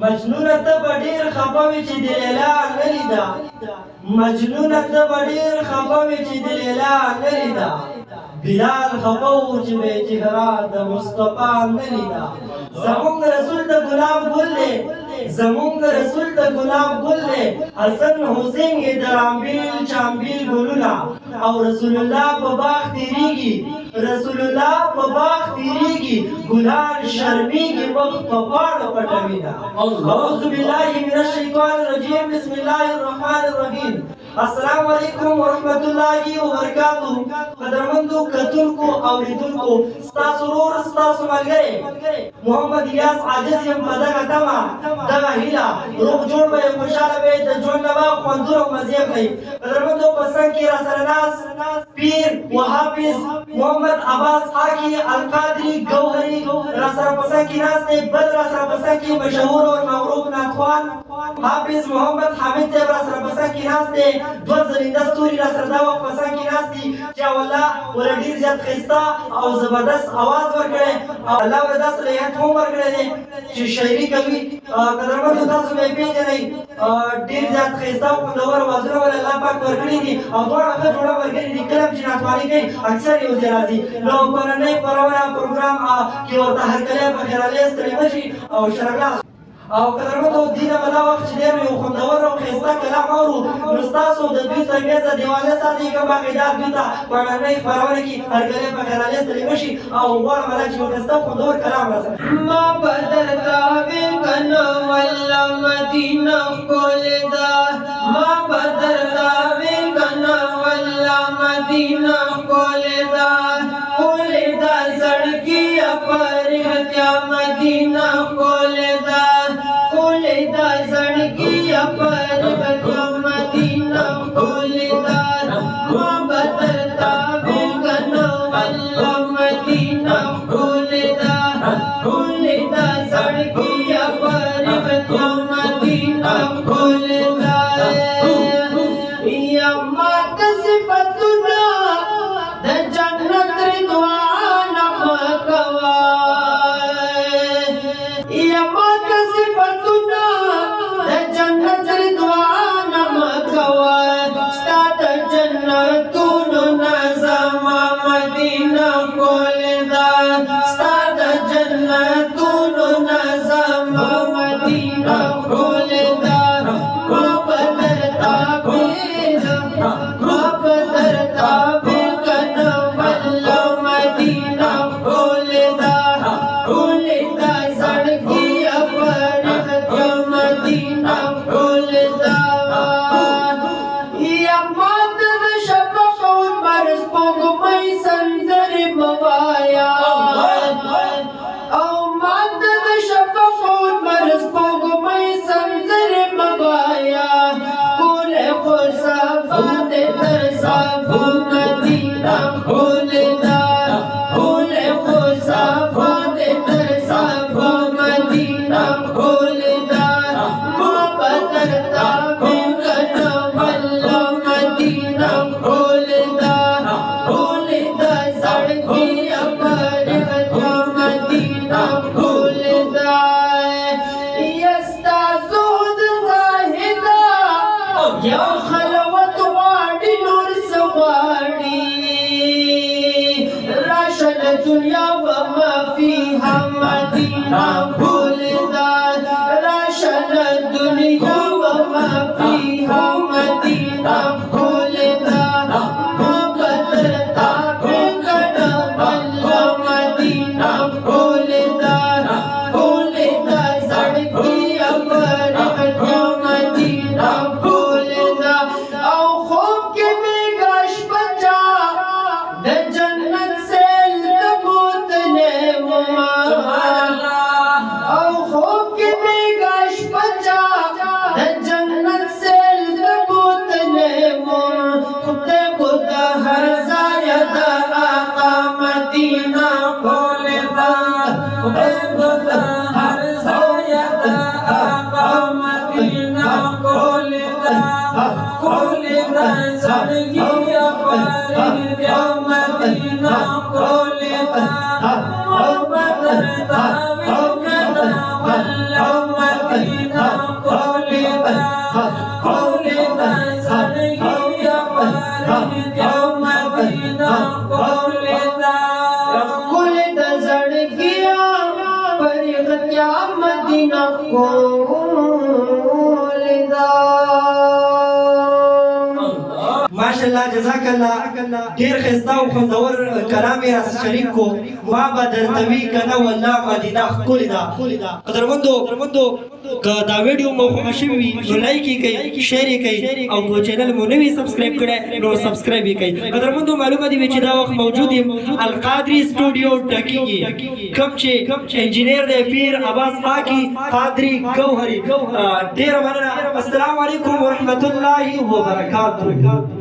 مجنون ته به ډېر خفه وې چې د لیلا نه لیده مجنون ته به ډېر خفه وې چې د لیلا نه لیده بلال خفه و چې به چهره د مصطفی نه لیده زمونږ رسول د ګلاب ګل دی زمونږ رسول د ګلاب ګل دی حسن حسین یې د رامبیل چامبیل ګلونه او رسول الله په باغ تیریږي رسول الله په باغ تیریږي ګلان شرمیږي مخ په پاڼو پټوینه اعوذ بالله من الشیطان الرجیم بسم الله الرحمن الرحیم السلام علیکم ورحمت الله وبرکاتہ قدرمندو کتونکو اوریدونکو ستاسو ورور ستاسو ملګری محمد الیاس عاجز یم په دغه تمه دغه هیله روغ جوړ به یم خوشحاله به د ژوند نه به خوندونه او مزې اخلئ قدرمندو په څنګ کې راسره ناست پیر و حافظ محمد عباس حاکي القادري ګوهري راسره په څنګ کې ناست دی بل راسره په څنګ کې مشهور او معروف نعتخوان حافظ محمد حامد صاحب راسره په څنګ کې ناست دی دوه زرینده ستوري راسره دا وخت په څنګ کې ناست دي چې والله ورله ډېر زیات ښایسته او زبردست اواز ورکړی او الله ورله دا صلاحیت هم ورکړی دی چې شاعري کوي قدرمنو تاسو به یې پېژنئ ډېر زیات ښایسته او خوندور اوازونه ولې الله پاک ورکړي دي او دواړه ښه جوړه ورکړي دي کله هم چې نعتخواني کوي اکثر یو ځای راځي نو په نننۍ خپرونه پروګرام کې ورته هرکلی په خیرالۍ ستړی مه شي او شرکلاس او قدرمنو دینه به دا وخت چې دی نو یو خوندور او ښایسته کلام اورو نو ستاسو د دوی ترمنځ دیوالونه ساتئ که باقاعده دوی ته په نننۍ خپرونه کې هرکلی په خیرالۍ ستړی مه شي او غواړم دا چې یو ښایسته خوندور کلام راسره ما به درته ویل که نه والله مدینه ښکلې ده ما به درته ویل که نه والله مدینه ښکلې ده ښکلې ده زړګیه فرښتیا مدینه ښکلې ده ښکلې ده زړګیه فرښتیا مدینه ښکلې ده ما به درته ویل که نه والله مدینه ښکلې ده ښکلې ده زړګیه فرښتیا مدینه ښکلې ده یا ماته صفتونه د جنت رضوان مه کوه یا ماته صفتونه د جنت رضوان مه کوه ستا د جنتونو نه زما مدینه ښکلې ده ستا د جنتونو نه زما حقیقت یا مدینہ کول دا ماشاءالله جزاک الله ډیر ښایسته او خوندور کلام یې راڅخه شریک کو ما به درته وي کنه والله مدینه ښکلې ده قدرمندو که دا ویډیو مو خوښه شوې وي نو لایک یې کړئ شیر یې کړئ او که چینل مو نه وي سبسکرایب کړی نو سبسکرایب یې کړئ قدرمندو معلومه دي چې دا وخت موجود یم القادری سټوډیو ټکی کې کوم چې انجینیر دی پیر عباس پاکي قادری گوهري ډېره مننه السلام علیکم ورحمة الله وبرکاته